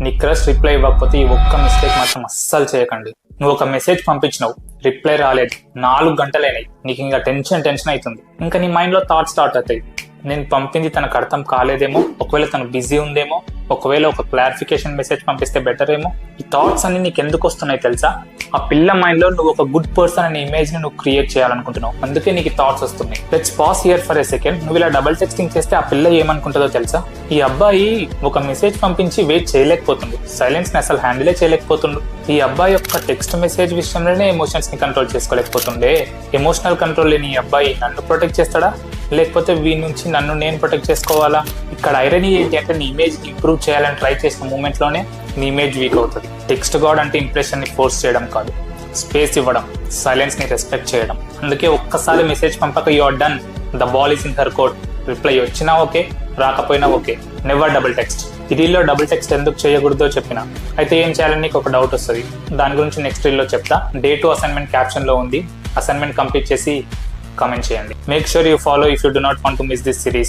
నీ crush reply ఇవ్వకపోతే ఈ ఒక్క మిస్టేక్ మాత్రం అస్సలు చేయకండి. నువ్వు ఒక మెసేజ్ పంపించినావు, రిప్లై రాలేదు, 4 గంటలైనాయి, నీకు ఇంకా టెన్షన్ అవుతుంది. ఇంకా నీ మైండ్ లో థాట్స్ స్టార్ట్ అవుతాయి. నేను పంపింది తనకు అర్థం కాలేదేమో, ఒకవేళ తను బిజీ ఉందేమో, ఒకవేళ ఒక క్లారిఫికేషన్ మెసేజ్ పంపిస్తే బెటర్ ఏమో. ఈ థాట్స్ అన్ని నీకు ఎందుకు వస్తున్నాయి తెలుసా? ఆ పిల్ల మైండ్ లో నువ్వు ఒక గుడ్ పర్సన్ అనే ఇమేజ్ ని నువ్వు క్రియేట్ చేయాలనుకుంటున్నావు, అందుకే నీకు థాట్స్ వస్తున్నాయి. Let's pass here for a second. నువ్వు ఇలా డబుల్ టెక్స్టింగ్ చేస్తే ఆ పిల్ల ఏమనుకుంటుందో తెలుసా? ఈ అబ్బాయి ఒక మెసేజ్ పంపించి వెయిట్ చేయలేకపోతుండు, సైలెన్స్ ని అసలు హ్యాండిలే చేయలేకపోతుండు. ఈ అబ్బాయి యొక్క టెక్స్ట్ మెసేజ్ విషయంలోనే ఎమోషన్స్ ని కంట్రోల్ చేసుకోలేకపోతుండే. ఎమోషనల్ కంట్రోల్ లేని ఈ అబ్బాయి నన్ను ప్రొటెక్ట్ చేస్తాడా, లేకపోతే వీడి నుంచి నన్ను నేను ప్రొటెక్ట్ చేసుకోవాలా? ఇక్కడ ఐరనీ ఏంటి అంటే, నీ ఇమేజ్ ఇంప్రూవ్ చేయాలని ట్రై చేసిన మూమెంట్ లోనే నీ ఇమేజ్ వీక్ అవుతుంది. టెక్స్ట్ గాడ్ అంటే ఇంప్రెషన్ ని ఫోర్స్ చేయడం కాదు, స్పేస్ ఇవ్వడం, సైలెన్స్ ని రెస్పెక్ట్ చేయడం. అందుకే ఒక్కసారి మెసేజ్ పంపక you are done, the ball is in her court. Reply వచ్చినా ఓకే, రాకపోయినా ఓకే, నెవర్ డబుల్ టెక్స్ట్. ఇదిలో డబుల్ టెక్స్ట్ ఎందుకు చేయకూడదో చెప్పిన. అయితే ఏం చేయాలని నీకు ఒక డౌట్ వస్తుంది, దాని గురించి నెక్స్ట్ రీల్లో చెప్తా. Day 2 అసైన్మెంట్ క్యాప్షన్ లో ఉంది, అసైన్మెంట్ కంప్లీట్ చేసి కామెంట్ చేయండి. Make sure you follow if you do not want to miss this series.